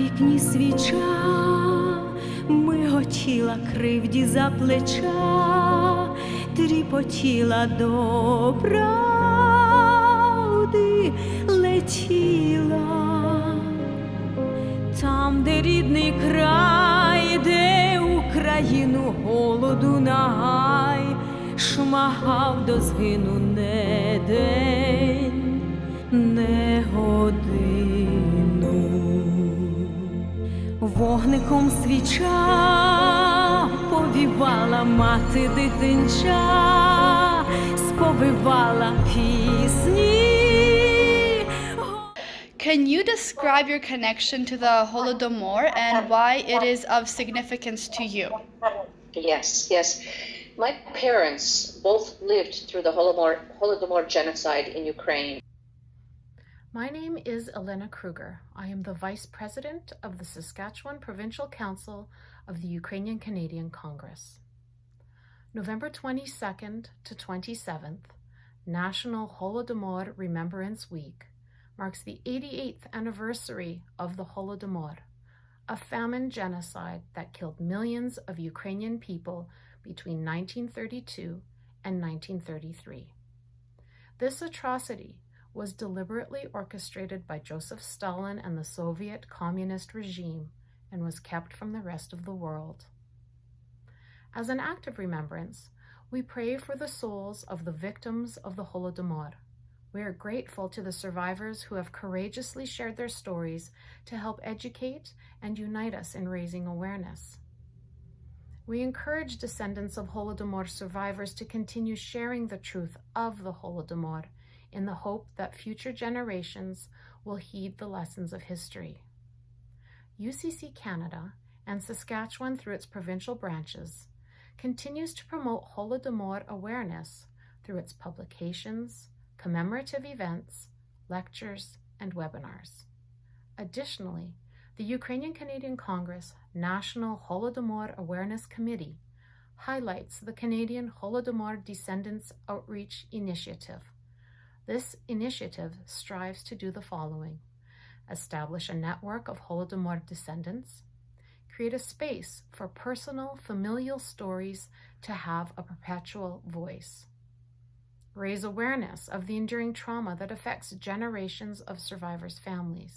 вікні свіча, миготіла кривді за плеча, тріпотіла до правди летіла. Там, де рідний край, де Україну голоду нагай, шмагав до згину не день, не годину. Вогником свіча повівала мати дитинча, сповивала пісні. Can you describe your connection to the Holodomor and why it is of significance to you? Yes. My parents both lived through the Holodomor genocide in Ukraine. My name is Elena Kruger. I am the Vice President of the Saskatchewan Provincial Council of the Ukrainian Canadian Congress. November 22nd to 27th, National Holodomor Remembrance Week, marks the 88th anniversary of the Holodomor, a famine genocide that killed millions of Ukrainian people between 1932 and 1933. This atrocity was deliberately orchestrated by Joseph Stalin and the Soviet communist regime and was kept from the rest of the world. As an act of remembrance, we pray for the souls of the victims of the Holodomor. We are grateful to the survivors who have courageously shared their stories to help educate and unite us in raising awareness. We encourage descendants of Holodomor survivors to continue sharing the truth of the Holodomor in the hope that future generations will heed the lessons of history. UCC Canada and Saskatchewan, through its provincial branches, continues to promote Holodomor awareness through its publications, commemorative events, lectures, and webinars. Additionally, the Ukrainian Canadian Congress National Holodomor Awareness Committee highlights the Canadian Holodomor Descendants Outreach Initiative. This initiative strives to do the following: establish a network of Holodomor descendants, create a space for personal, familial stories to have a perpetual voice, raise awareness of the enduring trauma that affects generations of survivors' families,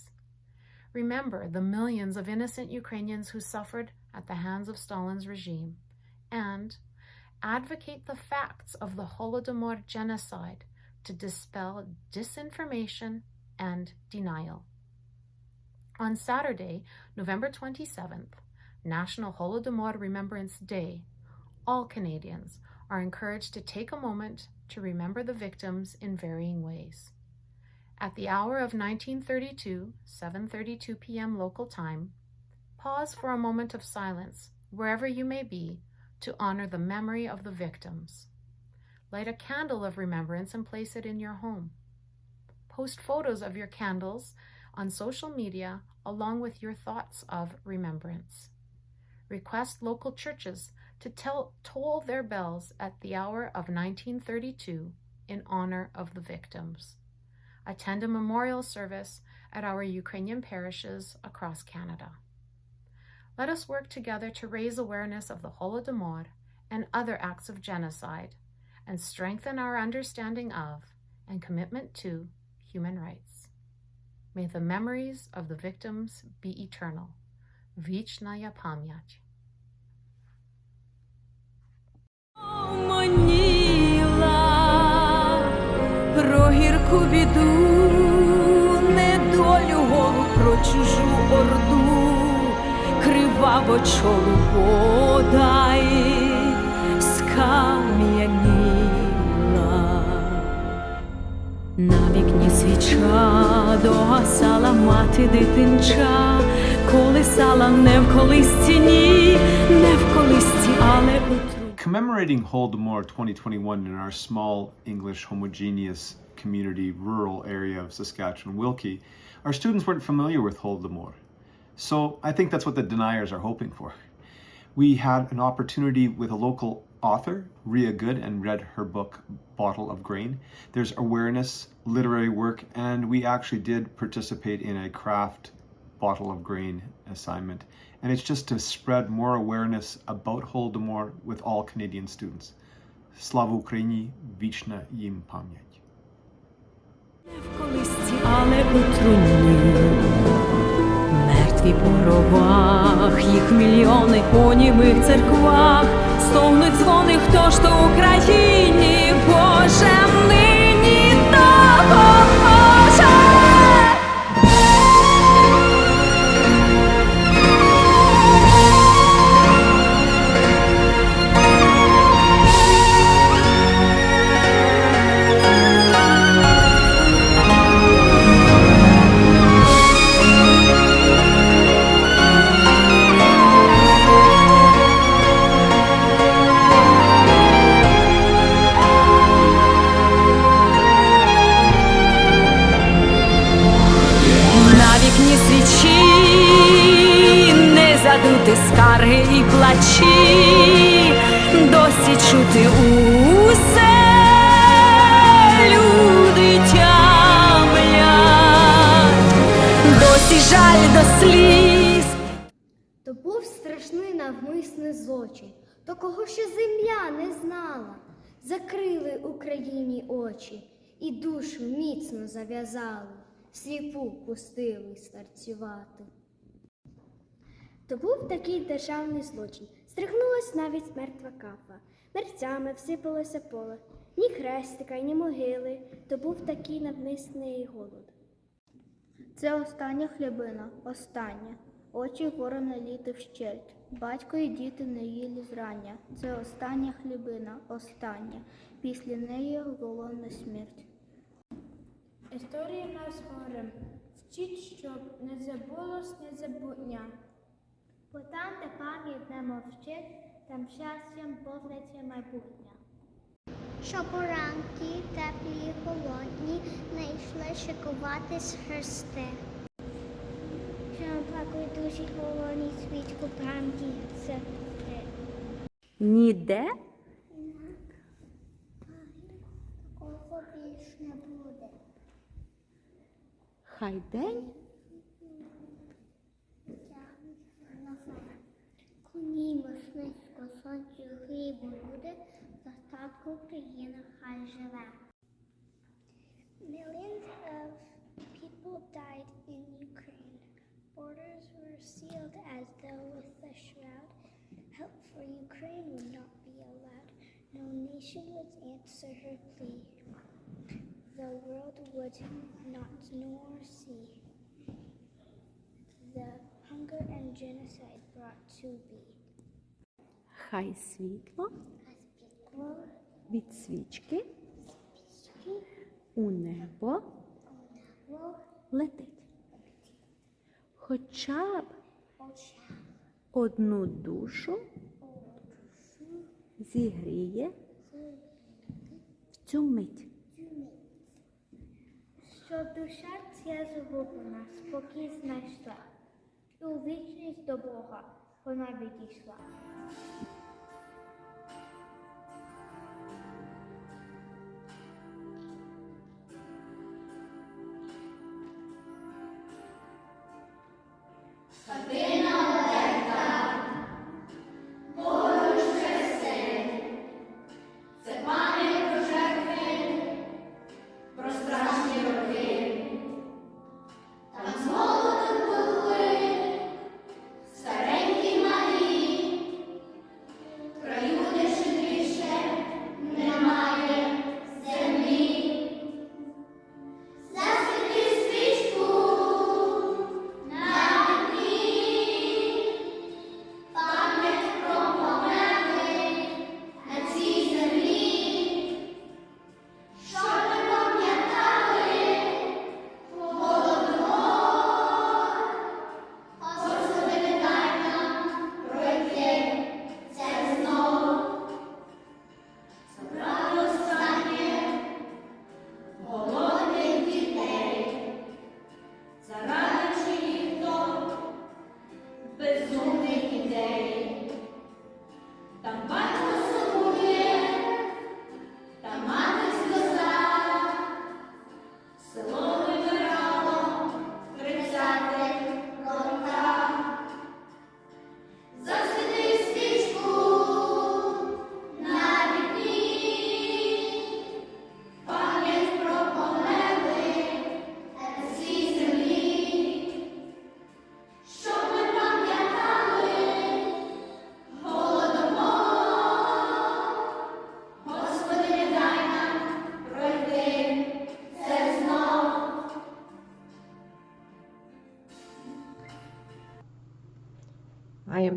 remember the millions of innocent Ukrainians who suffered at the hands of Stalin's regime, and advocate the facts of the Holodomor genocide to dispel disinformation and denial. On Saturday, November 27th, National Holodomor Remembrance Day, all Canadians are encouraged to take a moment to remember the victims in varying ways. At the hour of 1932, 7:32 p.m. local time, pause for a moment of silence wherever you may be to honor the memory of the victims. Light a candle of remembrance and place it in your home. Post photos of your candles on social media along with your thoughts of remembrance. Request local churches to toll their bells at the hour of 1932 in honor of the victims. Attend a memorial service at our Ukrainian parishes across Canada. Let us work together to raise awareness of the Holodomor and other acts of genocide and strengthen our understanding of and commitment to human rights. May the memories of the victims be eternal. Вічна пам'ять. Про гірку біду, недолю голу, про чужу орду, криваво чолу бодай скам'яніла. На вікні свіча догасала мати дитинча, колисала не в колисці, ні, не в колисці, але у Commemorating Holodomor 2021 in our small English homogeneous community rural area of Saskatchewan, Wilkie, our students weren't familiar with Holodomor. So I think that's what the deniers are hoping for. We had an opportunity with a local author, Ria Good, and read her book, Bottle of Grain. There's awareness, literary work, and we actually did participate in a craft bottle of grain assignment. And it's just to spread more awareness about Holodomor with all Canadian students. Слава Україні! Вічна їм пам'ять! Не в колисці, але у труні. Мертві по гробах, їх мільйони у німих церквах. Стогнуть дзвони, хто ж то Україні, Боже, нині допоможе. Вікні свічі, не задути скарги і плачі, досі чути усе, люди тямлять, досі жаль до сліз. То був страшний навмисний злочин, то кого ще земля не знала. Закрили Україні очі і душу міцно зав'язали. Сліпу пустили старцювати. То був такий державний злочин. Стригнулась навіть мертва кафа. Мерцями всипалося поле. Ні хрестика, ні могили. То був такий навмисний голод. Це остання хлібина, остання. Очі горе наліти вщерть. Батько і діти не їли зрання. Це остання хлібина, остання. Після неї голодна смерть. Історія нас горем, вчить, щоб не забулось незабутня. Бо там, де пам'ять не мовчить, там щастям повниться майбутнє. Щоб уранки теплі й холодні не йшли шикуватись хрести. Щоб плакали душі холодні свічку пам'яті це. Ніде? Такого більш не буде. Хай день. Коні мисницько, сонцю хлібу буде, достатку країна хай живе. Millions of people died in Ukraine. Borders were sealed as though with a shroud. Help for Ukraine would not be allowed. No nation would answer her plea. The world would not nor see. The hunger and genocide brought to be. Хай світло від свічки у небо летить. Хоча б одну душу зігріє в цю мить. Щоб душа ця загублена спокій знайшла, і у вічність до Бога вона відійшла.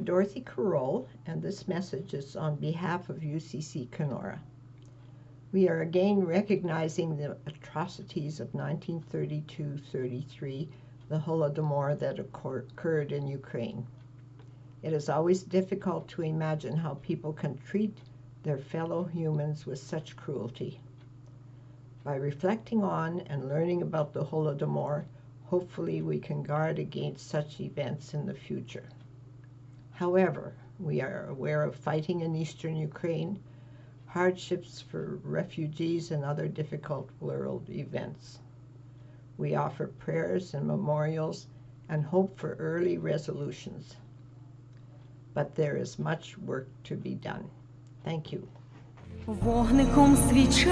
I'm Dorothy Carroll, and this message is on behalf of UCC Kenora. We are again recognizing the atrocities of 1932-33, the Holodomor that occurred in Ukraine. It is always difficult to imagine how people can treat their fellow humans with such cruelty. By reflecting on and learning about the Holodomor, hopefully we can guard against such events in the future. However, we are aware of fighting in eastern Ukraine, hardships for refugees, and other difficult world events. We offer prayers and memorials and hope for early resolutions. But there is much work to be done. Thank you. Вогником свіча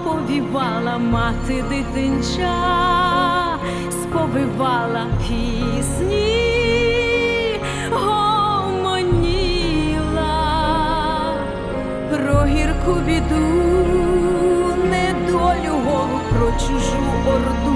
повівала мати дитинча, сповивала пісні, гомоніла про гірку біду, недолю голу, про чужу орду.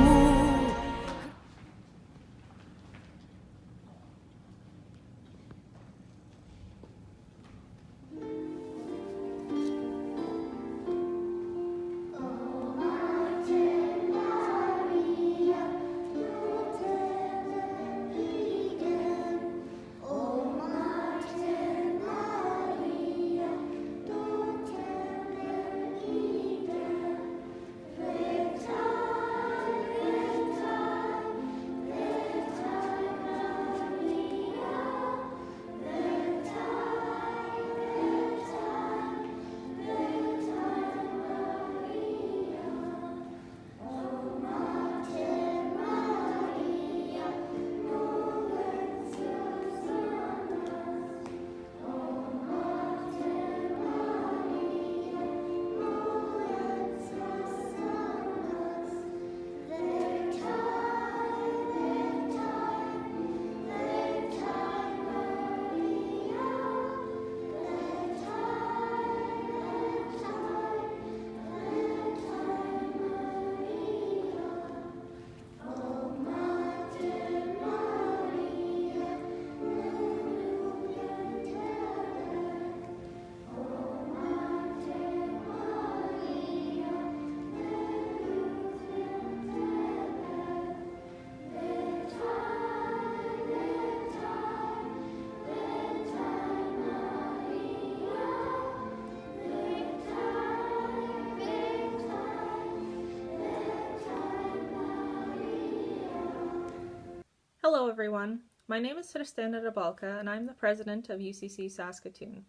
Hello everyone, my name is Katerina Nakutnyy and I'm the president of UCC Saskatoon.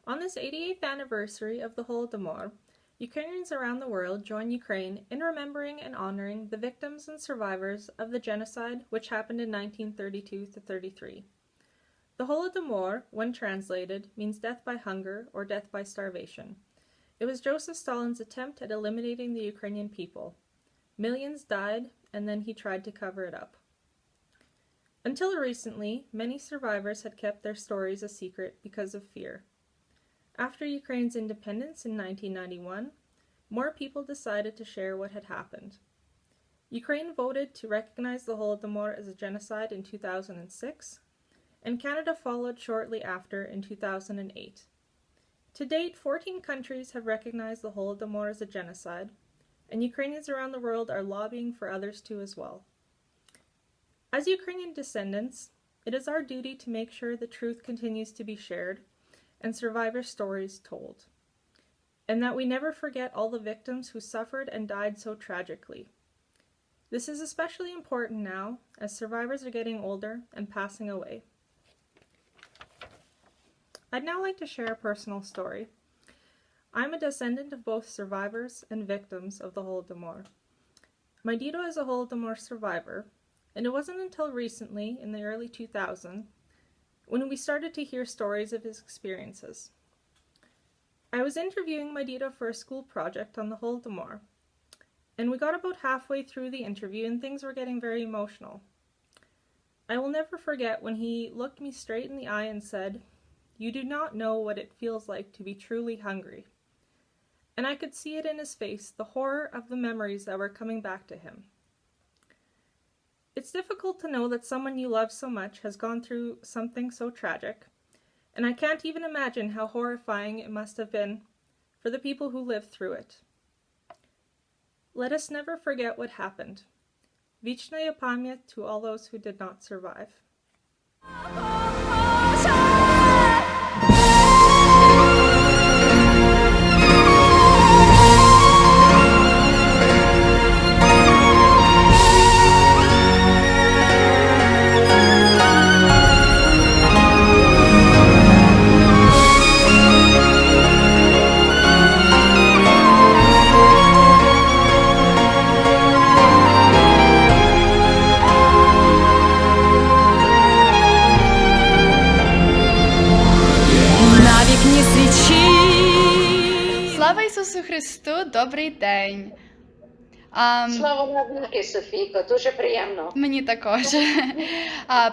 On this 88th anniversary of the Holodomor, Ukrainians around the world join Ukraine in remembering and honoring the victims and survivors of the genocide which happened in 1932-33. The Holodomor, when translated, means death by hunger or death by starvation. It was Joseph Stalin's attempt at eliminating the Ukrainian people. Millions died, and then he tried to cover it up. Until recently, many survivors had kept their stories a secret because of fear. After Ukraine's independence in 1991, more people decided to share what had happened. Ukraine voted to recognize the Holodomor as a genocide in 2006, and Canada followed shortly after in 2008. To date, 14 countries have recognized the Holodomor as a genocide, and Ukrainians around the world are lobbying for others to as well. As Ukrainian descendants, it is our duty to make sure the truth continues to be shared and survivor stories told, and that we never forget all the victims who suffered and died so tragically. This is especially important now as survivors are getting older and passing away. I'd now like to share a personal story. I'm a descendant of both survivors and victims of the Holodomor. My Dito is a Holodomor survivor, and it wasn't until recently, in the early 2000s, when we started to hear stories of his experiences. I was interviewing my Dito for a school project on the Holodomor, and we got about halfway through the interview and things were getting very emotional. I will never forget when he looked me straight in the eye and said, "You do not know what it feels like to be truly hungry." And I could see it in his face, the horror of the memories that were coming back to him. It's difficult to know that someone you love so much has gone through something so tragic, and I can't even imagine how horrifying it must have been for the people who lived through it. Let us never forget what happened. Вечная память to all those who did not survive. На вікні свічі. Слава Ісусу Христу, добрий день. Слава навіки, Софійко, дуже приємно. Мені також.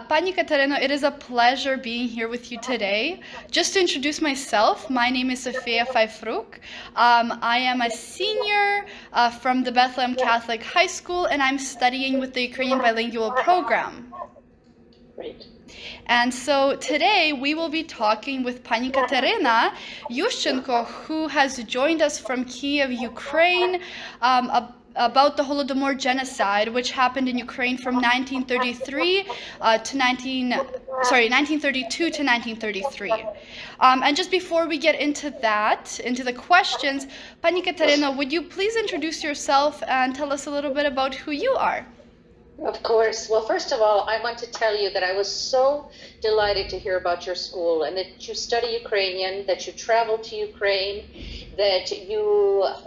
Пані Katerino, it is a pleasure being here with you today. Just to introduce myself, my name is Sofia Faifruk. I am a senior from the Bethlehem Catholic High School, and I'm studying with the Ukrainian bilingual program. Great. And so today we will be talking with Pani Katerina Yushchenko, who has joined us from Kiev, Ukraine, about the Holodomor genocide, which happened in Ukraine from 1932 to 1933. And just before we get into that, into the questions, Pani Katerina, would you please introduce yourself and tell us a little bit about who you are? Of course. Well, first of all, I want to tell you that I was so delighted to hear about your school and that you study Ukrainian, that you travel to Ukraine, that you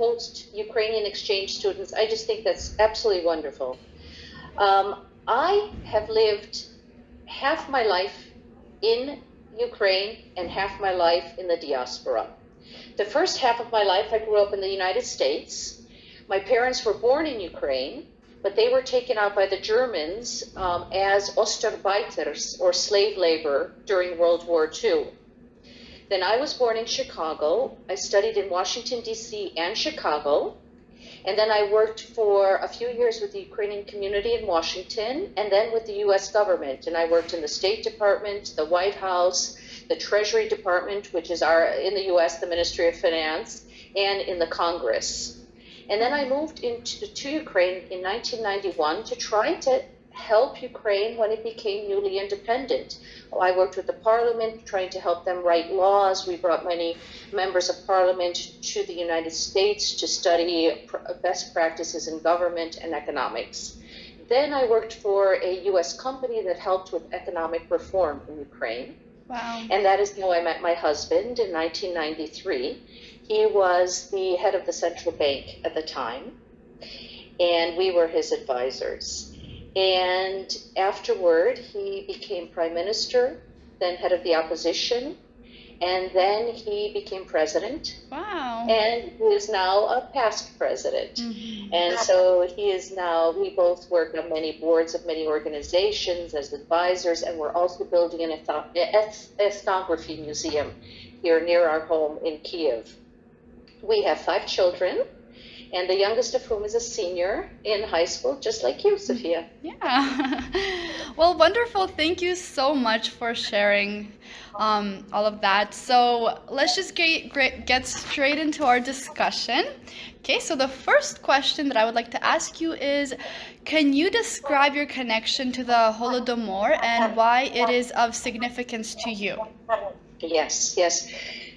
host Ukrainian exchange students. I just think that's absolutely wonderful. I have lived half my life in Ukraine and half my life in the diaspora. The first half of my life, I grew up in the United States. My parents were born in Ukraine, but they were taken out by the Germans as Ostarbeiters, or slave labor, during World War II. Then I was born in Chicago. I studied in Washington, D.C. and Chicago. And then I worked for a few years with the Ukrainian community in Washington, and then with the U.S. government. And I worked in the State Department, the White House, the Treasury Department, which is in the U.S., the Ministry of Finance, and in the Congress. And then I moved to Ukraine in 1991 to try to help Ukraine when it became newly independent. I worked with the parliament, trying to help them write laws. We brought many members of parliament to the United States to study best practices in government and economics. Then I worked for a U.S. company that helped with economic reform in Ukraine. Wow. And that is how I met my husband in 1993. He was the head of the central bank at the time, and we were his advisors. And afterward, he became prime minister, then head of the opposition, and then he became president. Wow. And he is now a past president. Mm-hmm. And so he is now, we both work on many boards of many organizations as advisors, and we're also building an ethnography museum here near our home in Kiev. We have 5 children, and the youngest of whom is a senior in high school, just like you, Sophia. Yeah. Well, wonderful. Thank you so much for sharing all of that. So let's just get straight into our discussion. Okay, so the first question that I would like to ask you is, can you describe your connection to the Holodomor and why it is of significance to you? Yes.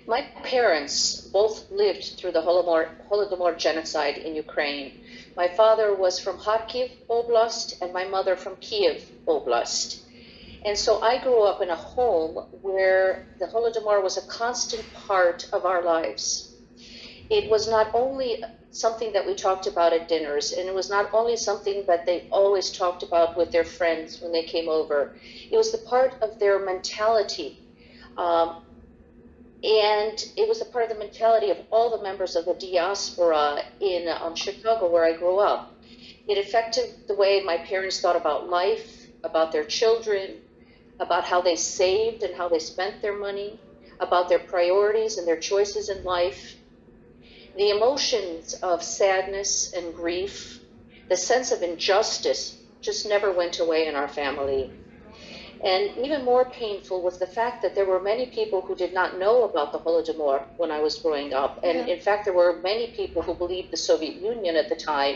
My parents both lived through the Holodomor genocide in Ukraine. My father was from Kharkiv Oblast and my mother from Kiev Oblast. And so I grew up in a home where the Holodomor was a constant part of our lives. It was not only something that we talked about at dinners, and it was not only something that they always talked about with their friends when they came over. It was the part of their mentality. And it was a part of the mentality of all the members of the diaspora in Chicago, where I grew up. It affected the way my parents thought about life, about their children, about how they saved and how they spent their money, about their priorities and their choices in life. The emotions of sadness and grief, the sense of injustice just never went away in our family. And even more painful was the fact that there were many people who did not know about the Holodomor when I was growing up. And in fact, there were many people who believed the Soviet Union at the time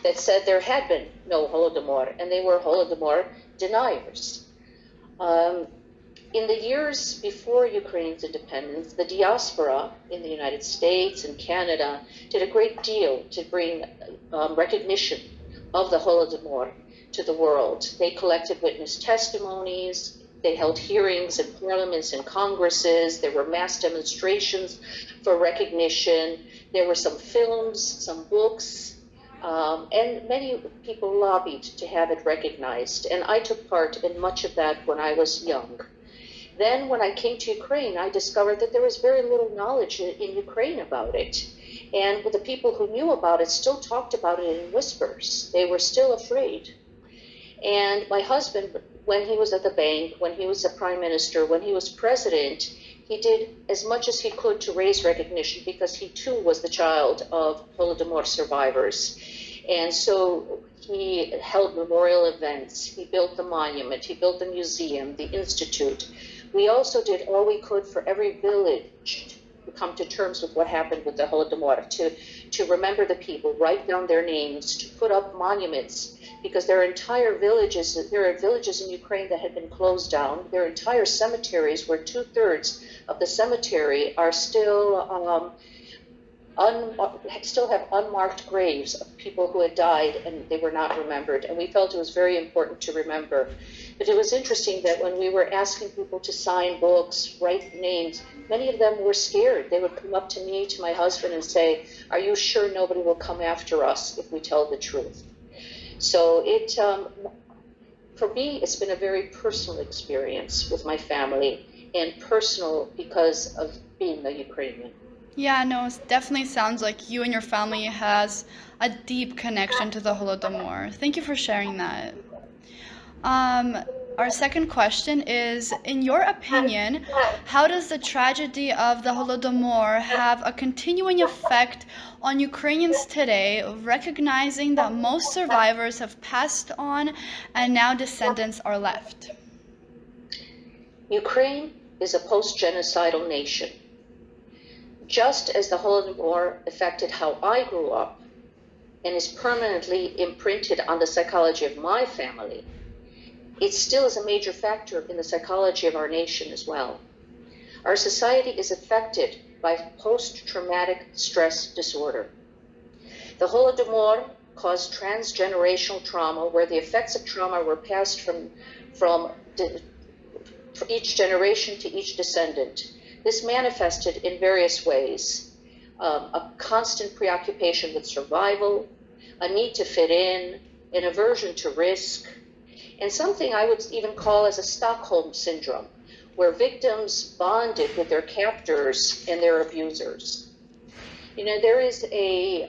that said there had been no Holodomor, and they were Holodomor deniers. In the years before Ukraine's independence, the diaspora in the United States and Canada did a great deal to bring recognition of the Holodomor to the world. They collected witness testimonies, they held hearings in parliaments and congresses, there were mass demonstrations for recognition, there were some films, some books, and many people lobbied to have it recognized. And I took part in much of that when I was young. Then when I came to Ukraine, I discovered that there was very little knowledge in Ukraine about it. And the people who knew about it still talked about it in whispers. They were still afraid. And my husband, when he was at the bank, when he was a prime minister, when he was president, he did as much as he could to raise recognition because he too was the child of Holodomor survivors. And so he held memorial events, he built the monument, he built the museum, the institute. We also did all we could for every village to come to terms with what happened with the Holodomor, to remember the people, write down their names, to put up monuments, because there are entire villages, there are villages in Ukraine that had been closed down. There are entire cemeteries where 2/3 of the cemetery are still have unmarked graves of people who had died and they were not remembered. And we felt it was very important to remember. But it was interesting that when we were asking people to sign books, write names, many of them were scared. They would come up to me, to my husband, and say, "Are you sure nobody will come after us if we tell the truth?" So it, for me, it's been a very personal experience with my family, and personal because of being a Ukrainian. Yeah, no, it definitely sounds like you and your family has a deep connection to the Holodomor. Thank you for sharing that. Our second question is, in your opinion, how does the tragedy of the Holodomor have a continuing effect on Ukrainians today, recognizing that most survivors have passed on and now descendants are left? Ukraine is a post-genocidal nation. Just as the Holodomor affected how I grew up and is permanently imprinted on the psychology of my family, it still is a major factor in the psychology of our nation as well. Our society is affected by post-traumatic stress disorder. The Holodomor caused transgenerational trauma, where the effects of trauma were passed from each generation to each descendant. This manifested in various ways: a constant preoccupation with survival, a need to fit in, an aversion to risk, and something I would even call as a Stockholm syndrome, where victims bonded with their captors and their abusers. You know, there is a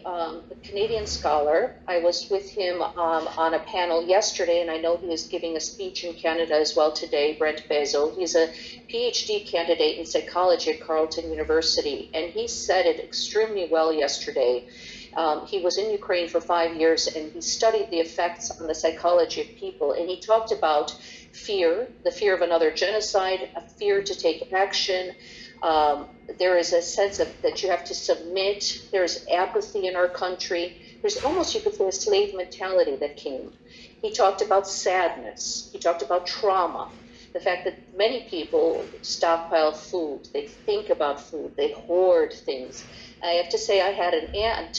Canadian scholar. I was with him on a panel yesterday, and I know he is giving a speech in Canada as well today, Brent Bezo. He's a PhD candidate in psychology at Carleton University, and he said it extremely well yesterday. He was in Ukraine for 5 years, and he studied the effects on the psychology of people, and he talked about fear, the fear of another genocide, a fear to take action. There is a sense of that you have to submit. There's apathy in our country. There's almost, you could say, a slave mentality that came. He talked about sadness. He talked about trauma. The fact that many people stockpile food. They think about food. They hoard things. I have to say, I had an aunt.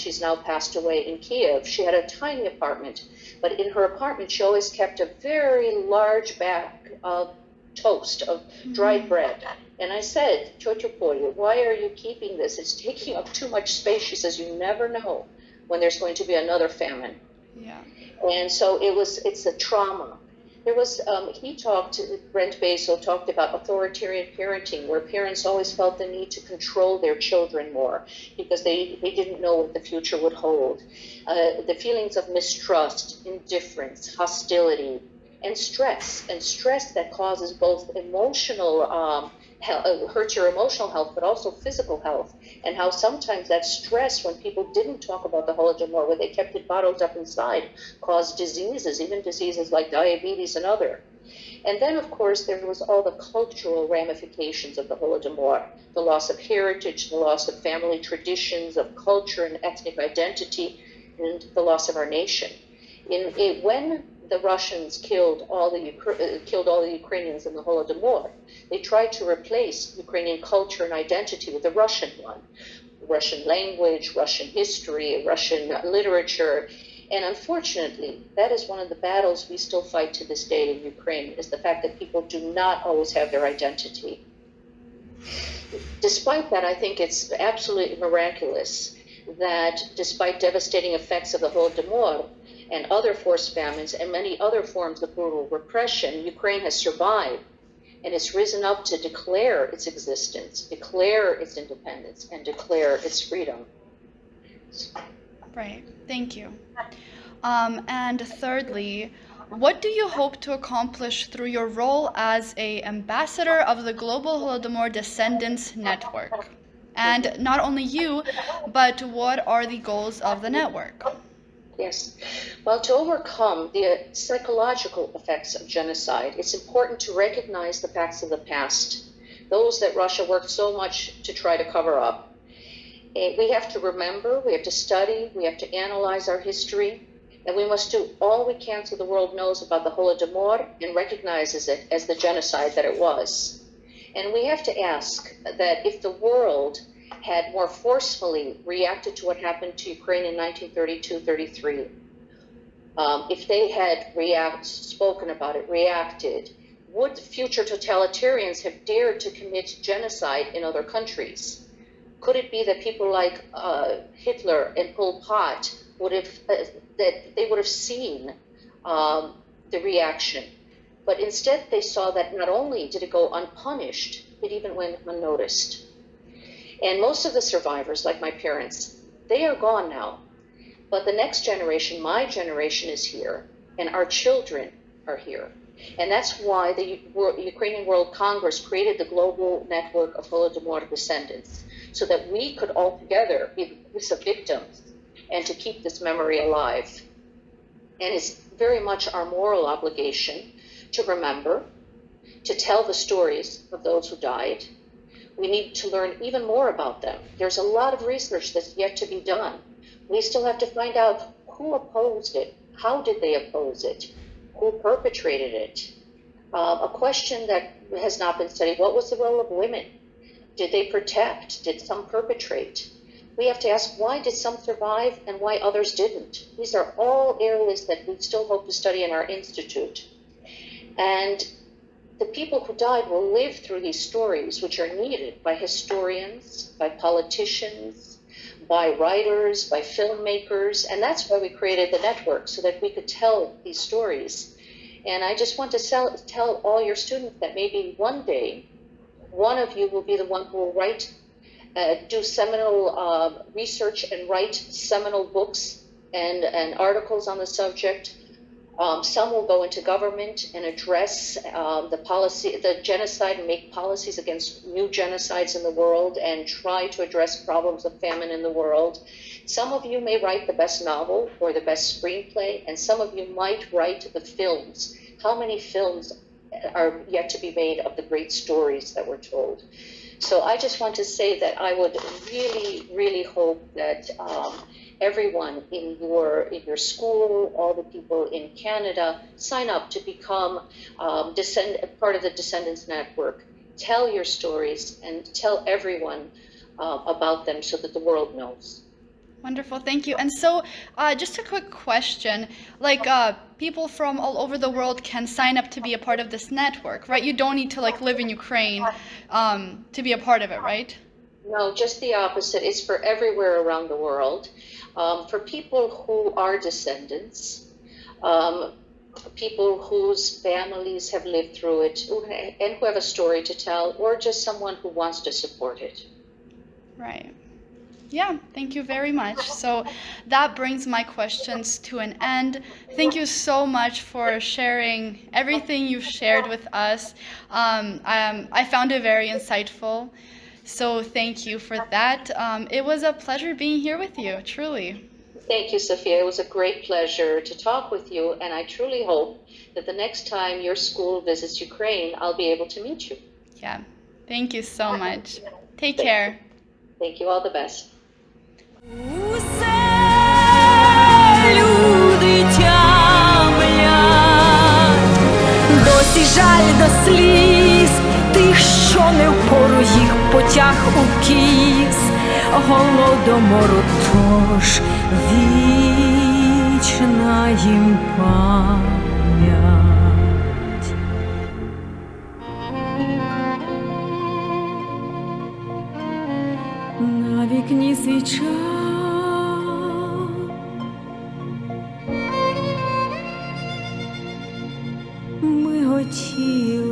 She's now passed away in Kiev. She had a tiny apartment, but in her apartment, she always kept a very large bag of toast, of dried bread. And I said, "Totyo Polyo, why are you keeping this? It's taking up too much space." She says, "You never know when there's going to be another famine." Yeah. And so it's a trauma. There was, Brent Bezo talked about authoritarian parenting, where parents always felt the need to control their children more because they didn't know what the future would hold. The feelings of mistrust, indifference, hostility, and stress that causes both emotional hurt your emotional health, but also physical health, and how sometimes that stress, when people didn't talk about the Holodomor, where they kept it bottled up inside, caused diseases, even diseases like diabetes and other. And then, of course, there was all the cultural ramifications of the Holodomor, the loss of heritage, the loss of family traditions, of culture and ethnic identity, and the loss of our nation. When the Russians killed all the Ukrainians in the Holodomor, they tried to replace Ukrainian culture and identity with the Russian one. Russian language, Russian history, Russian literature. And unfortunately, that is one of the battles we still fight to this day in Ukraine, is the fact that people do not always have their identity. Despite that, I think it's absolutely miraculous that despite devastating effects of the Holodomor and other forced famines and many other forms of brutal repression, Ukraine has survived and it's risen up to declare its existence, declare its independence, and declare its freedom. Right, thank you. And thirdly, what do you hope to accomplish through your role as an ambassador of the Global Holodomor Descendants Network? And not only you, but what are the goals of the network? Yes. Well, to overcome the psychological effects of genocide, it's important to recognize the facts of the past, those that Russia worked so much to try to cover up. We have to remember, we have to study, we have to analyze our history, and we must do all we can so the world knows about the Holodomor and recognizes it as the genocide that it was. And we have to ask that if the world had more forcefully reacted to what happened to Ukraine in 1932-33, if they had spoken about it, reacted, would future totalitarians have dared to commit genocide in other countries? Could it be that people like Hitler and Pol Pot would have that they would have seen the reaction? But instead, they saw that not only did it go unpunished, it even went unnoticed. And most of the survivors, like my parents, they are gone now. But the next generation, my generation, is here, and our children are here. And that's why the Ukrainian World Congress created the global network of Holodomor descendants, so that we could all together be the voice of victims and to keep this memory alive. And it's very much our moral obligation to remember, to tell the stories of those who died. We need to learn even more about them. There's a lot of research that's yet to be done. We still have to find out who opposed it, how did they oppose it, who perpetrated it. A question that has not been studied: what was the role of women? Did they protect? Did some perpetrate? We have to ask, why did some survive and why others didn't? These are all areas that we still hope to study in our institute. And the people who died will live through these stories, which are needed by historians, by politicians, by writers, by filmmakers. And that's why we created the network, so that we could tell these stories. And I just want to tell all your students that maybe one day, one of you will be the one who will write, do seminal research and write seminal books and articles on the subject. Some will go into government and address the genocide and make policies against new genocides in the world and try to address problems of famine in the world. Some of you may write the best novel or the best screenplay, and some of you might write the films. How many films are yet to be made of the great stories that were told? So I just want to say that I would really, really hope that everyone in your school, all the people in Canada, sign up to become part of the Descendants Network. Tell your stories and tell everyone about them so that the world knows. Wonderful, thank you. And so just a quick question, like people from all over the world can sign up to be a part of this network, right? You don't need to live in Ukraine to be a part of it, right? No, just the opposite. It's for everywhere around the world. For people who are descendants, people whose families have lived through it and who have a story to tell, or just someone who wants to support it. Right. Yeah, thank you very much. So that brings my questions to an end. Thank you so much for sharing everything you've shared with us. I found it very insightful. So thank you for that. It was a pleasure being here with you, truly. Thank you, Sophia. It was a great pleasure to talk with you, and I truly hope that the next time your school visits Ukraine, I'll be able to meet you. Yeah, thank you so much. Take care. Thank you. All the best. Усе люди тямлять, досі жаль до сліз тих, що не впору їх потяг у кіс голодомору, тож вічна їм пам'ять. На вікні свіча, ми хотіли